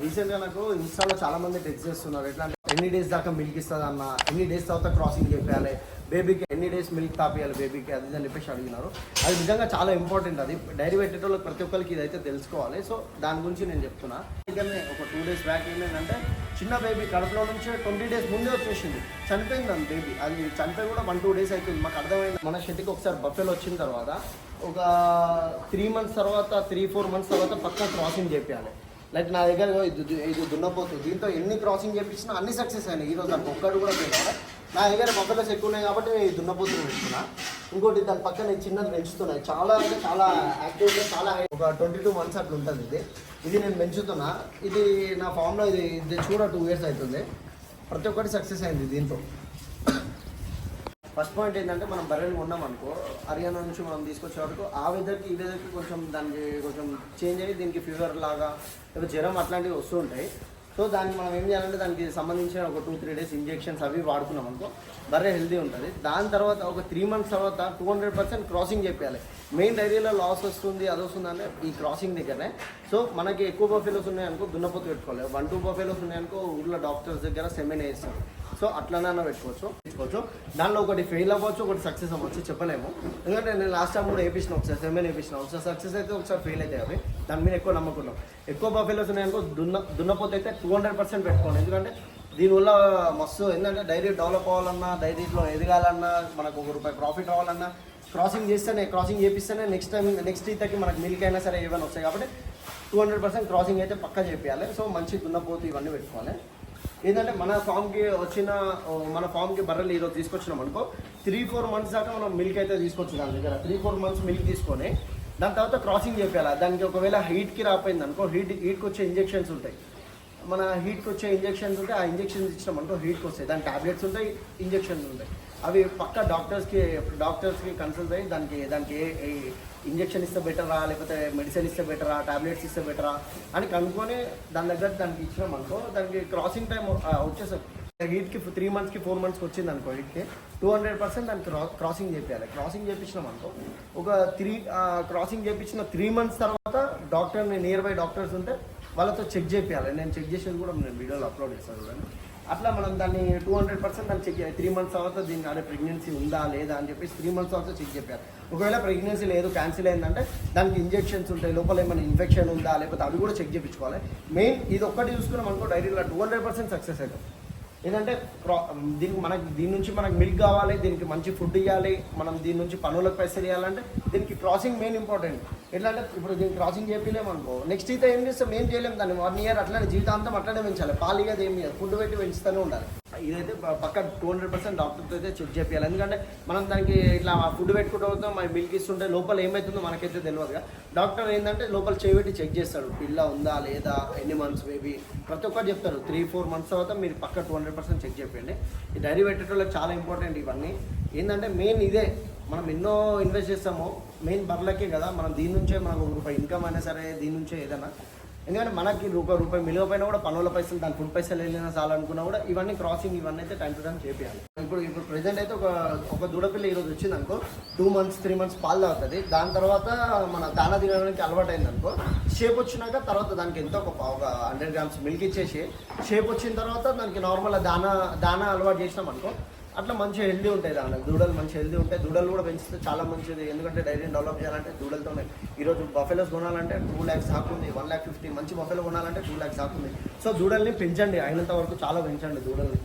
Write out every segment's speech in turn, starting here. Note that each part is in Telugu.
రీసెంట్గా నాకు ఇన్స్టాలో చాలా మంది టెక్స్ట్ చేస్తున్నారు. ఎట్లా అంటే ఎన్ని డేస్ దాకా మిల్క్ ఇస్తుంది అన్న, ఎన్ని డేస్ తర్వాత క్రాసింగ్ చెప్పాలి, బేబీకి ఎన్ని డేస్ మిల్క్ తాపియాలి బేబీకి, అది అని చెప్పేసి అడిగినారు. అది నిజంగా చాలా ఇంపార్టెంట్. అది డైరీ పెట్టేటోళ్ళకి ప్రతి ఒక్కరికి ఇదైతే తెలుసుకోవాలి. సో దాని గురించి నేను చెప్తున్నా. ఇక్కడనే ఒక 2 days బ్యాక్ ఏమైందంటే చిన్న బేబీ కడుపులో నుంచి 20 days ముందే వచ్చేసింది, చనిపోయింది అంత బేబీ. అది చనిపోయి కూడా 1-2 days అవుతుంది. మాకు అర్థమైంది. మన షెట్కి ఒకసారి బఫెలో వచ్చిన తర్వాత ఒక 3 months తర్వాత 3-4 months తర్వాత పక్కా క్రాసింగ్ చేయాలి. లైక్ నా దగ్గర ఇది దున్నపోతు, దీంతో ఎన్ని క్రాసింగ్ చేయించినా అన్ని సక్సెస్ అయినాయి. ఈరోజు దానికి ఒక్కడు కూడా పోయినా. నా దగ్గర బఫెలోస్ ఎక్కువ ఉన్నాయి కాబట్టి దున్నపోతులు పెంచుతున్నా. ఇంకోటి దాని పక్కన చిన్నది పెంచుతున్నాయి. చాలా అంటే చాలా యాక్టివ్గా, చాలా ఒక 22 months అట్లా ఉంటుంది. ఇది నేను పెంచుతున్నా. ఇది నా ఫామ్లో ఇది చూడ 2 years అవుతుంది. ప్రతి ఒక్కటి సక్సెస్ అయింది దీంతో. ఫస్ట్ పాయింట్ ఏంటంటే మనం బర్రెలు ఉన్నాం అనుకో, హర్యానా నుంచి మనం తీసుకొచ్చే వరకు ఆ వెదర్కి ఈ వెదర్కి కొంచెం దానికి కొంచెం చేంజ్ అయ్యి దీనికి ఫీవర్ లాగా లేదా జ్వరం అట్లాంటివి వస్తూ ఉంటాయి. సో దానికి మనం ఏం చేయాలంటే దానికి సంబంధించిన ఒక 2-3 days ఇంజెక్షన్స్ అవి వాడుకున్నాం అనుకో బర్రె హెల్తీ ఉంటుంది. దాని తర్వాత ఒక 3 months తర్వాత 200% క్రాసింగ్ చెప్పాలి. మెయిన్ డైరీలో లాస్ వస్తుంది, అది వస్తుంది అంటే ఈ క్రాసింగ్ దగ్గరనే. సో మనకి ఎక్కువ బఫెలోస్ ఉన్నాయనుకో దున్నపోతు పెట్టుకోవాలి. 1-2 బఫెలోస్ ఉన్నాయనుకో ఊళ్ళో డాక్టర్స్ దగ్గర సెమెన్ వేస్తారు. సో అట్లనైనా పెట్టుకోవచ్చు. దానిలో ఒకటి ఫెయిల్ అవ్వచ్చు, ఒకటి సక్సెస్ అవ్వచ్చు, చెప్పలేము. ఎందుకంటే నేను లాస్ట్ టైం కూడా వేయించిన, ఒకసారి సెమెన్ వేయించిన. ఒకసారి సక్సెస్ అయితే, ఒకసారి ఫెయిల్ అయితే. అవి దాని మీద ఎక్కువ నమ్మకున్నాం. ఎక్కువ బఫెలోస్ ఉన్నాయనుకో దున్నపోతే అయితే 200% పెట్టుకోండి. ఎందుకంటే దీనివల్ల మస్తు ఏంటంటే డైరీ డెవలప్ అవ్వాలన్నా, డైరీలో ఎదగాలన్నా, మనకు ₹1 ప్రాఫిట్ రావాలన్నా క్రాసింగ్ చేపిస్తేనే నెక్స్ట్ ఈతకి మనకు మిల్క్ అయినా సరే ఏమైనా వస్తాయి. కాబట్టి 200% క్రాసింగ్ అయితే పక్కా చేయాలి. సో మంచి దున్నపోతు ఇవన్నీ పెట్టుకోవాలి. ఏంటంటే మన ఫామ్కి బర్రెలు ఈరోజు తీసుకొచ్చినాం అనుకో 3-4 months దాకా మనం మిల్క్ అయితే తీసుకోవచ్చు. దాని దగ్గర 3-4 months మిల్క్ తీసుకొని దాని తర్వాత క్రాసింగ్ చేయాలి. దానికి ఒకవేళ హీట్కి రాపోయింది అనుకో, హీట్కి వచ్చే ఇంజెక్షన్స్ ఉంటాయి. మన హీట్కి వచ్చే ఇంజెక్షన్స్ ఉంటాయి. ఆ ఇంజెక్షన్స్ ఇచ్చినాం అనుకో హీట్కి వస్తాయి. దాని టాబ్లెట్స్ ఉంటాయి, ఇంజెక్షన్స్ ఉంటాయి. అవి పక్కా డాక్టర్స్కి కన్సల్ట్ అయ్యి దానికి ఇంజెక్షన్ ఇస్తే బెటరా, లేకపోతే మెడిసిన్ ఇస్తే బెటరా, టాబ్లెట్స్ ఇస్తే బెటరా అని కనుక్కొని దాని దగ్గర దానికి ఇచ్చినాం అనుకో దానికి క్రాసింగ్ టైం వచ్చేసారు. హీట్కి 3 monthsకి 4 monthsకి వచ్చింది అనుకో హీట్కి 200% దానికి క్రాసింగ్ చేయాలి. క్రాసింగ్ చేయించినాం అనుకో ఒక క్రాసింగ్ చేయించిన 3 months తర్వాత డాక్టర్ని నియర్ బై డాక్టర్స్ ఉంటే వాళ్ళతో చెక్ చేయాలి. నేను చెక్ చేసేది కూడా నేను వీడియోలో అప్లోడ్ చేస్తాను చూడండి. అట్లా మనం దాన్ని 200% దాన్ని చెక్ చేయాలి. 3 months తర్వాత దీనికి అదే ప్రెగ్నెన్సీ ఉందా లేదా అని చెప్పేసి 3 months తర్వాత చెక్ చేయాలి. ఒకవేళ ప్రెగ్నెన్సీ లేదు, క్యాన్సిల్ అయిందంటే దానికి ఇంజెక్షన్స్ ఉంటాయి, లోపల ఏమైనా ఇన్ఫెక్షన్ ఉందా లేకపోతే అవి కూడా చెక్ చేయించుకోవాలి. మెయిన్ ఇది ఒక్కటి చూసుకున్నాం అనుకో డైరీలో 200% సక్సెస్ అవుతాం. ఏంటంటే దీని నుంచి మనకు మిల్క్ కావాలి, దీనికి మంచి ఫుడ్ ఇవ్వాలి, మనం దీని నుంచి పనులకు పైసలు ఇవ్వాలంటే దీనికి క్రాసింగ్ మెయిన్ ఇంపార్టెంట్. ఎట్లా అంటే ఇప్పుడు దీనికి క్రాసింగ్ చేయలేము అనుకో నెక్స్ట్ అయితే ఏం చేస్తాం, ఏం చేయలేము. దాన్ని 1 year అట్లనే జీవితాంతం అట్లనే పెంచాలి. పాలు ఇవ్వదు, ఏమి ఫుడ్ పెట్టి పెంచుతూనే ఉండాలి. ఇదైతే పక్క 200% డాక్టర్తో అయితే చెక్ చేయాలి. ఎందుకంటే మనం దానికి ఇట్లా ఫుడ్ పెట్టుకుంటూ అవుతాం, మరి మిల్క్ ఇస్తుంటే లోపల ఏమవుతుందో మనకైతే తెలియదుగా. డాక్టర్ ఏంటంటే లోపల చేయబెట్టి చెక్ చేస్తాడు, పిల్ల ఉందా లేదా, ఎన్ని మంత్స్ బేబీ, ప్రతి ఒక్కటి చెప్తారు. 3-4 months తర్వాత మీరు పక్క 200% చెక్ చేయండి. ఈ డైరీ పెట్టేటోళ్ళకి చాలా ఇంపార్టెంట్ ఇవన్నీ. ఏంటంటే మెయిన్ ఇదే, మనం ఎన్నో ఇన్వెస్ట్ చేస్తాము మెయిన్ బర్లకే కదా. మనం దీని నుంచే మనకు ₹1 ఇన్కమ్ అయినా సరే దీని నుంచే ఏదైనా. ఎందుకంటే మనకి ₹1 మిలిగిపోయినా కూడా పనుల పైసలు, దాని ఫుడ్ పైసలు వెళ్ళినా చాలనుకున్నా కూడా ఇవన్నీ క్రాసింగ్ ఇవన్నీ అయితే టైం టు టైం చేయాలి. ఇప్పుడు ప్రెజెంట్ అయితే ఒక దూడపిల్ల ఈరోజు వచ్చింది అనుకో 2 months 3 months పాలు తాగుతుంది. దాని తర్వాత మన దానా తినడానికి అలవాటు అయింది అనుకో, షేప్ వచ్చినాక తర్వాత దానికి ఎంతో ఒక 100 grams మిల్క్ ఇచ్చేసి షేప్ వచ్చిన తర్వాత దానికి నార్మల్ దానా అలవాటు చేసినాం అనుకో అట్లా మంచిగా హెల్దీ ఉంటాయి. దానికి దూడలు మంచి హెల్దీ ఉంటాయి. దూడలు కూడా పెంచితే చాలా మంచిది. ఎందుకంటే డైరీని డెవలప్ చేయాలంటే దూడలతోనే. ఈరోజు బఫెలోస్ కొనాలంటే 2 lakhs దాకుంది, 1,50,000. మంచి బఫెలో కొనాలంటే 2 lakhs దాకుంది. సో దూడల్ని పెంచండి, అయినంత వరకు చాలా పెంచండి దూడల్ని.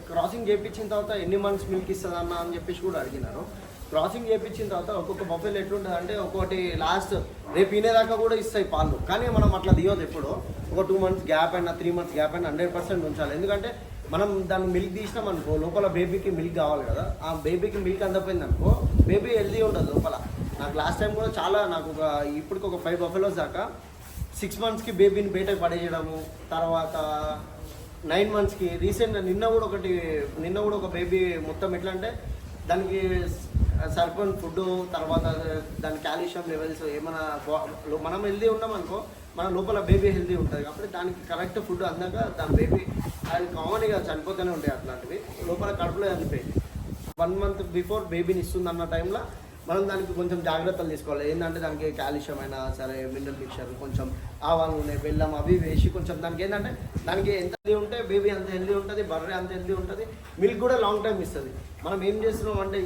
క్రాసింగ్ చేయించిన తర్వాత ఎన్ని మంత్స్ మిల్క్ ఇస్తుంది అన్న అని చెప్పేసి కూడా అడిగినారు. క్రాసింగ్ చేయించిన తర్వాత ఒక్కొక్క బఫెలో ఎట్లుంటుంది అంటే ఒక్కొక్కటి లాస్ట్ రేపు వినేదాకా కూడా ఇస్తాయి పాలు. కానీ మనం అట్లా తీయదు. ఎప్పుడు ఒక 2 months గ్యాప్ అయినా 3 months గ్యాప్ అయినా 100% ఉంచాలి. ఎందుకంటే మనం దాన్ని మిల్క్ తీసినాం అనుకో లోపల బేబీకి మిల్క్ కావాలి కదా. ఆ బేబీకి మిల్క్ అందపోయింది అనుకో బేబీ హెల్దీ ఉంటుంది లోపల. నాకు లాస్ట్ టైం కూడా చాలా నాకు ఇప్పటికి ఒక 5 బఫెలోస్ దాకా 6 monthsకి బేబీని బయటకు పడేయడము, తర్వాత 9 monthsకి నిన్న కూడా ఒక బేబీ మొత్తం ఎట్లా అంటే దానికి సరిపోయిన ఫుడ్, తర్వాత దాని కాల్షియం లెవెల్స్ ఏమైనా మనం హెల్దీ ఉన్నాం అనుకో మన లోపల బేబీ హెల్దీ ఉంటుంది. కాబట్టి దానికి కరెక్ట్ ఫుడ్ అందాక దాని బేబీ అది కామన్గా చనిపోతూనే ఉంటాయి. అట్లాంటివి లోపల కడుపులో చనిపోయింది. 1 month బిఫోర్ బేబీని ఇస్తుంది అన్న టైంలో మనం దానికి కొంచెం జాగ్రత్తలు తీసుకోవాలి. ఏంటంటే దానికి కాల్షియం అయినా సరే, మినరల్ మిక్చర్, కొంచెం ఆవాలు నూనె, బెల్లం అవి వేసి కొంచెం దానికి ఏంటంటే దానికి ఎంత హెల్దీ ఉంటే బేబీ అంత హెల్దీ ఉంటుంది, బర్రె అంత హెల్దీ ఉంటుంది, మిల్క్ కూడా లాంగ్ టైం ఇస్తుంది. మనం ఏం చేస్తున్నాం అంటే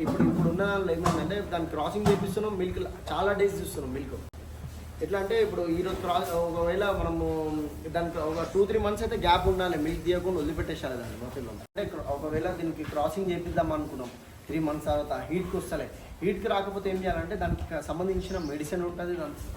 ఇప్పుడు ఉన్న దానిలో ఏమైందంటే దాన్ని క్రాసింగ్ చేపిస్తున్నాం, మిల్క్ చాలా డేస్ ఇస్తున్నాం మిల్క్. ఎట్లా అంటే ఇప్పుడు ఈరోజు ఒకవేళ మనము దానికి ఒక 2-3 మంత్స్ అయితే గ్యాప్ ఉండాలి, మిల్క్ తీయకుండా వదిలిపెట్టేసాలి దాన్ని బఫెలో. అంటే ఒకవేళ దీనికి క్రాసింగ్ చేపిద్దాం అనుకున్నాం 3 మంత్స్ తర్వాత హీట్కి వస్తలే, హీట్కి రాకపోతే ఏం చేయాలంటే దానికి సంబంధించిన మెడిసిన్ ఉంటుంది,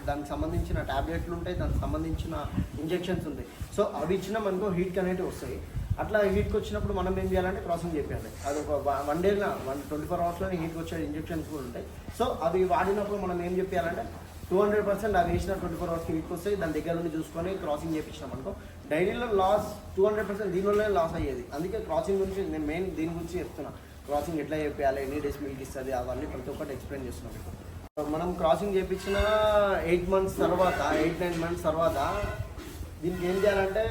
దానికి సంబంధించిన ట్యాబ్లెట్లు ఉంటాయి, దానికి సంబంధించిన ఇంజెక్షన్స్ ఉంటాయి. సో అవి ఇచ్చినా మనకు హీట్కి అనేవి వస్తాయి. అట్లా హీట్కి వచ్చినప్పుడు మనం ఏం చేయాలంటే క్రాసింగ్ చేయాలి. అది ఒక 1 డేలో 24 అవర్స్లోనే హీట్కి వచ్చే ఇంజెక్షన్స్ కూడా ఉంటాయి. సో అవి వాడినప్పుడు మనం ఏం చెప్పాలంటే 200% అవి వేసిన 24 అవర్స్కి హీట్కి వస్తాయి. దాని దగ్గర నుండి చూసుకొని క్రాసింగ్ చేయించినాం అనుకో డైరీలో లాస్ 200% దీనివల్లనే లాస్ అయ్యేది. అందుకే క్రాసింగ్ గురించి నేను మెయిన్ దీని గురించి చెప్తున్నా. క్రాసింగ్ ఎట్లా చెప్పాలి, ఎన్ని డేస్ మిల్క్ ఇస్తుంది, అవన్నీ ప్రతి ఒక్కటి ఎక్స్ప్లెయిన్ చేస్తున్నాం. మనం క్రాసింగ్ చేయించిన 8 మంత్స్ తర్వాత 8-9 మంత్స్ తర్వాత దీనికి ఏం చేయాలంటే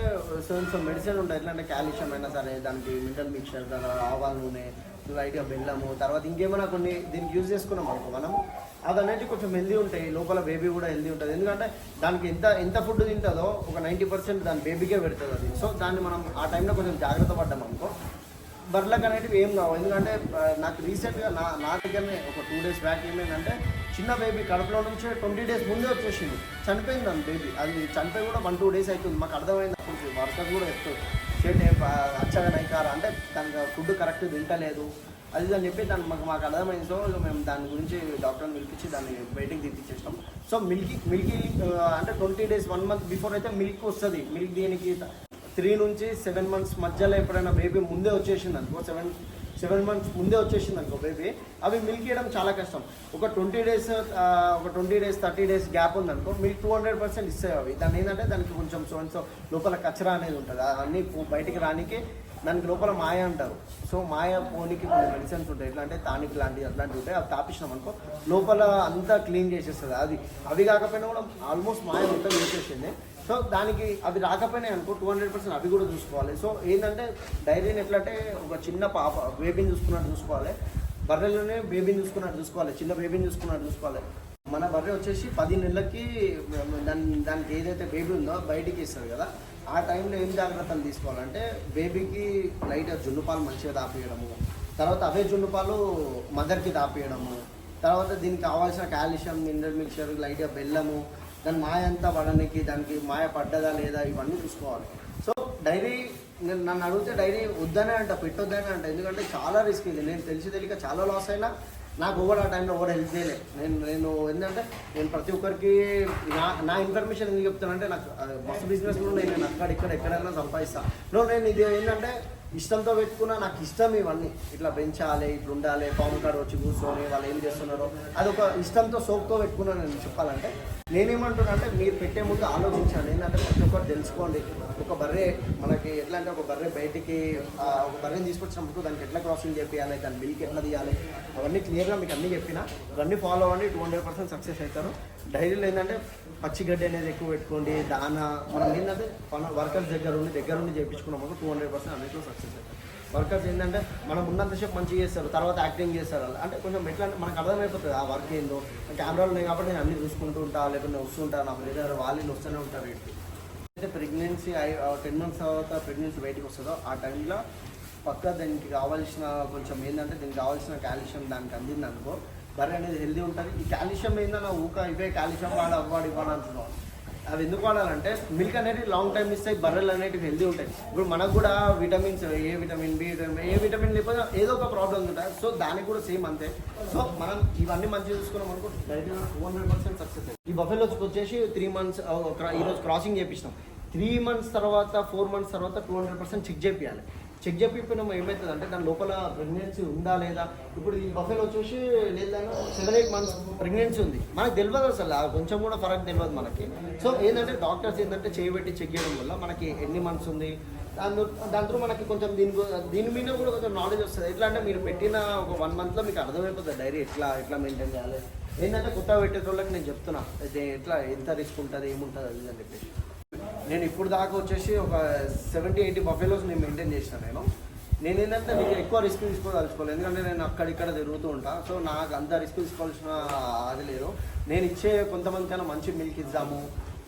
సో మెడిసిన్ ఉంటాయి. ఎట్లా అంటే కాల్షియం అయినా సరే, దానికి మినరల్ మిక్చర్, ఆవాల నూనె, లైట్గా బెల్లము, తర్వాత ఇంకేమైనా కొన్ని దీనికి యూజ్ చేసుకున్నాం అనుకో మనం, అది అనేది కొంచెం హెల్దీ ఉంటాయి, లోపల బేబీ కూడా హెల్దీ ఉంటుంది. ఎందుకంటే దానికి ఎంత ఫుడ్ తింటుందో ఒక 90% దాని బేబీకే పెడుతుంది అది. సో దాన్ని మనం ఆ టైంలో కొంచెం జాగ్రత్త పడ్డాం అనుకో బర్రెలకు అనేటివి ఏం కావు. ఎందుకంటే నాకు రీసెంట్గా నా దగ్గరనే ఒక 2 డేస్ బ్యాక్ ఏమైందంటే చిన్న బేబీ కడుపులో నుంచి 20 డేస్ ముందే వచ్చేసింది, చనిపోయింది దాని బేబీ. అది చనిపోయి కూడా 1-2 డేస్ అవుతుంది. మాకు అర్థమైంది అప్పుడు వర్కర్ కూడా చెప్తుంది షేట్ అచ్చగా నైకారా అంటే దానికి ఫుడ్ కరెక్ట్ తింటలేదు అది అని చెప్పి మాకు అర్థమైంది. సో మేము దాని గురించి డాక్టర్ని పిలిపించి దాన్ని బయటికి తీపిచ్చేస్తాం. సో మిల్కీ అంటే 20 డేస్ 1 మంత్ బిఫోర్ అయితే మిల్క్ వస్తుంది. మిల్క్ దీనికి 3 నుంచి 7 మంత్స్ మధ్యలో ఎప్పుడైనా బేబీ ముందే వచ్చేసింది అనుకో, 7 మంత్స్ ముందే వచ్చేసింది అనుకో బేబీ, అవి మిల్క్ ఇవ్వడం చాలా కష్టం. ఒక 20 డేస్ 30 డేస్ గ్యాప్ ఉందనుకో మిల్క్ 200% ఇస్తాయి అవి. దాన్ని ఏంటంటే దానికి కొంచెం సో లోపల కచరా అనేది ఉంటుంది, అవన్నీ బయటికి రానికి దానికి లోపల మాయ అంటారు. సో మాయ పోనీకి కొన్ని మెడిసిన్స్ ఉంటాయి, ఎట్లా అంటే టానిక్ లాంటివి అట్లాంటివి ఉంటాయి. అవి తాపించినాం అనుకో లోపల అంతా క్లీన్ చేసేస్తుంది. అవి కాకపోయినా కూడా ఆల్మోస్ట్ మాయ మొత్తం చేసేసింది. సో దానికి అవి రాకపోయినాయి అనుకో 200% అవి కూడా చూసుకోవాలి. సో ఏంటంటే డైరీని ఎట్లా అంటే ఒక చిన్న బేబీని చూసుకున్నట్టు చూసుకోవాలి, బర్రెలోనే బేబీని చూసుకున్నట్టు చూసుకోవాలి, చిన్న బేబీని చూసుకున్నట్టు చూసుకోవాలి. మన బర్రె వచ్చేసి 10 నెలలకి దానికి ఏదైతే బేబీ ఉందో బయటికి ఇస్తుంది కదా, ఆ టైంలో ఏం జాగ్రత్తలు తీసుకోవాలంటే బేబీకి లైట్గా జున్నుపాలు మంచిగా తాపియడము, తర్వాత అవే జున్నుపాలు మదర్కి తాపియడము, తర్వాత దీనికి కావాల్సిన కాల్షియం, మినరల్ మిక్చర్, లైట్గా బెల్లము, దాని మాయ అంతా పడడానికి దానికి మాయ పడ్డదా లేదా ఇవన్నీ చూసుకోవాలి. సో డైరీ నన్ను అడిగితే డైరీ వద్దనే అంట, పెట్టొద్దనే అంట. ఎందుకంటే చాలా రిస్క్ ఇది. నేను తెలియక చాలా లాస్ అయినా నాకు ఓవర్ ఆ టైంలో ఓవర్ హెల్ప్ చేయలే. నేను ఏంటంటే నేను ప్రతి ఒక్కరికి నా ఇన్ఫర్మేషన్ ఎందుకు చెప్తానంటే నాకు మస్తు బిజినెస్లో నేను అక్కడ ఎక్కడైనా సంపాదిస్తాను. నేను ఇది ఏంటంటే ఇష్టంతో పెట్టుకున్నా, నాకు ఇష్టం ఇవన్నీ ఇట్లా పెంచాలి, ఇట్లా ఉండాలి, పాము కాడ వచ్చి కూర్చొని వాళ్ళు ఏం చేస్తున్నారో అదొక ఇష్టంతో సోక్తో పెట్టుకున్నాను. నేను చెప్పాలంటే నేనేమంటున్నా అంటే మీరు పెట్టే ముందు ఆలోచించండి. ఏంటంటే ప్రతి ఒక్కరు తెలుసుకోండి. ఒక బర్రె మనకి ఎట్లా అంటే ఒక బర్రె బయటికి ఒక బర్రెని తీసుకొచ్చినప్పుడు దానికి ఎట్లా క్రాసింగ్ చేయాలి, దాని మిల్క్ ఎట్లా తీయాలి, అవన్నీ క్లియర్గా మీకు అన్నీ చెప్పిన. ఇవన్నీ ఫాలో అవ్వండి, 200% సక్సెస్ అవుతారు. డైరీలో ఏంటంటే పచ్చిగడ్డి అనేది ఎక్కువ పెట్టుకోండి, దానా మనం ఏంటంటే వర్కర్స్ దగ్గర ఉండి చేయించుకున్నప్పుడు 200% అన్నిట్లో సక్సెస్ అవుతారు. వర్కర్స్ ఏంటంటే మనం ఉన్నంతసేపు మంచిగా చేస్తారు, తర్వాత యాక్టింగ్ చేస్తారు. అంటే కొంచెం ఎట్లా అంటే మనకు అర్థమైపోతుంది ఆ వర్క్ ఏందో. కెమెరాలు ఉన్నాయి కాబట్టి నేను అన్నీ చూసుకుంటూ ఉంటాను, లేకపోతే వస్తుంటాను, నా బ్రదర్ వాళ్ళు వస్తూనే ఉంటారు. అయితే ప్రెగ్నెన్సీ 10 మంత్స్ తర్వాత ప్రెగ్నెన్సీ బయటకు వస్తుందో ఆ టైంలో పక్కా దానికి కావాల్సిన కొంచెం ఏంటంటే దీనికి కావాల్సిన కాల్షియం దానికి అందింది అనుకో బర్రె అనేది హెల్దీ ఉంటుంది. ఈ కాల్షియం ఏంటన్నా ఇవే కాల్షియం ఇవ్వాలంటున్నాం. అవి ఎందుకు వాడాలంటే మిల్క్ అనేది లాంగ్ టైం ఇస్తాయి, బర్రెలు అనేవి హెల్దీ ఉంటాయి. ఇప్పుడు మనకు కూడా vitamins A vitamin B vitamin A vitamin లేకపోతే ఏదో ఒక ప్రాబ్లమ్స్ ఉంటాయి. సో దానికి కూడా సేమ్ అంతే. సో మనం ఇవన్నీ మంచిగా చూసుకున్నాం అనుకో డైరెక్ట్గా 200% సక్సెస్. ఈ బఫెలోస్కి వచ్చేసి 3 మంత్స్ ఈరోజు క్రాసింగ్ చేయించినాం. 3 మంత్స్ తర్వాత 4 మంత్స్ తర్వాత 200% చెక్ చేయాలి. చెక్ చేపిపోయినాము ఏమవుతుంది అంటే దాని లోపల ప్రెగ్నెన్సీ ఉందా లేదా. ఇప్పుడు ఈ బఫెలో వచ్చేసి లేదా 7-8 మంత్స్ ప్రెగ్నెన్సీ ఉంది, మనకు తెలియదు అసలు, కొంచెం కూడా ఫరక్ తెలియదు మనకి. సో ఏంటంటే డాక్టర్స్ ఏంటంటే చేయబెట్టి చెక్ చేయడం వల్ల మనకి ఎన్ని మంత్స్ ఉంది దాంతో మనకి కొంచెం దీని మీద కూడా కొంచెం నాలెడ్జ్ వస్తుంది. ఎట్లా అంటే మీరు పెట్టిన ఒక 1 మంత్లో మీకు అర్థమైపోతుంది డైరీ ఎట్లా మెయింటైన్ చేయాలి. ఏంటంటే కొత్తగా పెట్టేటోళ్ళకి నేను చెప్తున్నా అయితే ఎట్లా ఎంత రిస్క్ ఉంటుంది ఏముంటుంది అది అని చెప్పేసి. నేను ఇప్పుడు దాకా వచ్చేసి ఒక 70-80 బఫెలోస్ నేను మెయింటైన్ చేసిన. నేను ఏంటంటే నీకు ఎక్కువ రిస్క్ తీసుకోదలుచుకోలేదు, ఎందుకంటే నేను అక్కడిక్కడ తిరుగుతూ ఉంటాను. సో నాకు అంత రిస్క్ తీసుకోవాల్సిన అది లేదు. నేను ఇచ్చే కొంతమందికైనా మంచి మిల్క్ ఇద్దాము,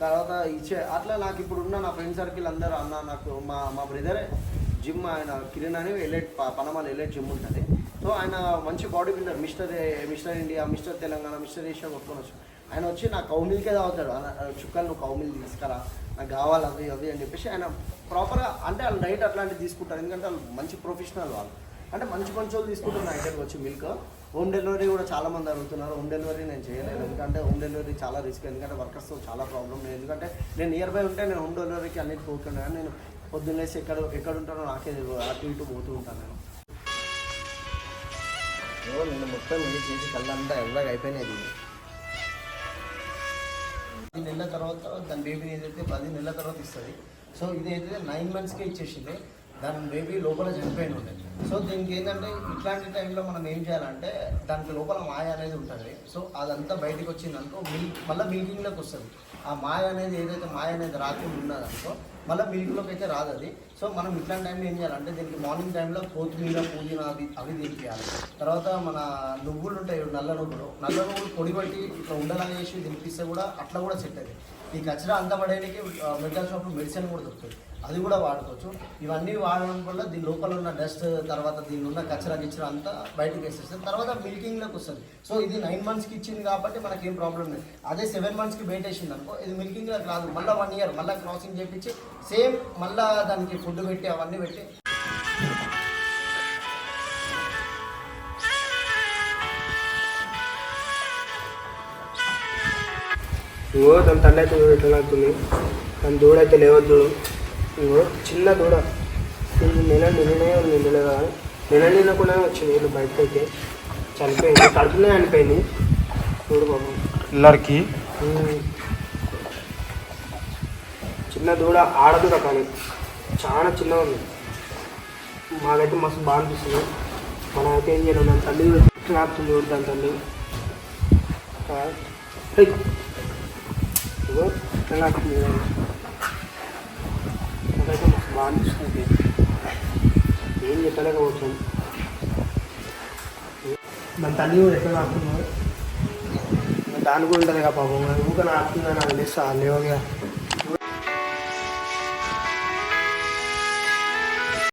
తర్వాత ఇచ్చే అట్లా నాకు ఇప్పుడున్న నా ఫ్రెండ్ సర్కిల్ అందరూ అన్న నాకు మా బ్రదరే జిమ్, ఆయన కిరణ్ అని పనమాల ఎలైట్ జిమ్ ఉంటుంది. సో ఆయన మంచి body builder, mister India, mister Telangana, mister Asia కొట్టుకొని వచ్చి ఆయన వచ్చి నా కౌ మిల్కే తాగుతాడు. చుక్కలు నువ్వు కౌ మిల్క్ తీసుకురా, నాకు కావాలి అవి అని చెప్పేసి ఆయన ప్రాపర్గా అంటే వాళ్ళు డైట్ అట్లాంటివి తీసుకుంటారు. ఎందుకంటే వాళ్ళు మంచి ప్రొఫెషనల్ వాళ్ళు, అంటే మంచి వాళ్ళు తీసుకుంటారు నా దగ్గరకు వచ్చి మిల్క్. హోమ్ డెలివరీ కూడా చాలామంది అడుగుతున్నారు. హోమ్ డెలివరీ నేను చేయలేను, ఎందుకంటే హోమ్ డెలివరీ చాలా రిస్క్, ఎందుకంటే వర్కర్స్తో చాలా ప్రాబ్లం. ఎందుకంటే నేను నియర్ బై ఉంటే నేను హోమ్ డెలివరీకి అన్నిటి పోకుండా, కానీ నేను పొద్దున్నేసి ఎక్కడ ఉంటానో నాకే అటు ఇటు పోతూ ఉంటాను. నేను మొత్తం ఇది చేసి కళ్ళంతా ఎవ్వగా అయిపోయినాయి. 10 నెలల తర్వాత దాని బేబీని ఏదైతే 10 నెలల తర్వాత ఇస్తుంది. సో ఇది అయితే 9 మంత్స్కే ఇచ్చేసింది, దాని బేబీ లోపల చనిపోయిన ఉండే. సో దీనికి ఏంటంటే ఇట్లాంటి టైంలో మనం ఏం చేయాలంటే దానికి లోపల మాయ అనేది ఉంటుంది. సో అదంతా బయటకు వచ్చిందనుకో మళ్ళీ మిల్కింగ్లోకి వస్తుంది. ఆ మాయ అనేది ఏదైతే మాయ అనేది రాకుండా ఉన్నదనుకో మళ్ళీ మిల్క్లోకి అయితే రాదు అది. సో మనం ఇట్లాంటి టైంలో ఏం చేయాలంటే దీనికి మార్నింగ్ టైంలో కొత్తిమీర, పుదీనా అవి తినిపించాలి. తర్వాత మన నువ్వులు ఉంటాయి, నల్ల నువ్వులు పొడి పట్టి ఇట్లా ఉండలా చేసి తినిపిస్తే కూడా అట్లా కూడా సెట్ అవుతుంది. ఈ కచరా అంతా పడేయడానికి మెడికల్ షాప్లో మెడిసిన్ కూడా దొరుకుతుంది, అది కూడా వాడుకోవచ్చు. ఇవన్నీ వాడడం వల్ల దీని లోపల ఉన్న డస్ట్, తర్వాత దీనిలో ఉన్న గిచ్చరా అంతా బయటకు వేసేస్తుంది, తర్వాత మిల్కింగ్లోకి వస్తుంది. సో ఇది 9 మంత్స్కి ఇచ్చింది కాబట్టి మనకేం ప్రాబ్లం లేదు. అదే 7 మంత్స్కి బయట వేసింది అనుకో ఇది మిల్కింగ్లోకి రాదు. మళ్ళీ 1 ఇయర్ మళ్ళీ క్రాసింగ్ చేయించి సేమ్ మళ్ళీ దానికి ఫుడ్ పెట్టి అవన్నీ పెట్టి ఇంకో దాని తల్లి అయితే ఎట్లా అవుతుంది, దాని దూడ అయితే లేవద్దు. ఇంకో చిన్న దూడ నిన్ననే నిండలేదా, నిన్నకుండా వచ్చింది వీళ్ళు బయటకు అయితే చనిపోయింది, కడుపునే చనిపోయింది. చూడు బాబు పిల్లర్కి చిన్న దూడ, ఆడదూడ కానీ చాలా చిన్నగా ఉంది. మాకైతే మస్తు బాగా అనిపిస్తుంది. మనం అయితే ఏం చేయలేం, దాని తల్లి నాపుతుంది చూడు, దాని తల్లి నాకుతుంది. నాకైతే మస్తు బాగా అనిపిస్తుంది, ఏం చెప్పలేకపోతున్నాం. దాని తల్లి కూడా ఎట్లా నాకుతున్నారు, దాని కూడా ఉంటుంది కదా పాపం, ఊరికే నాకుతుందని నాకు తెలుస్తా లేవగా.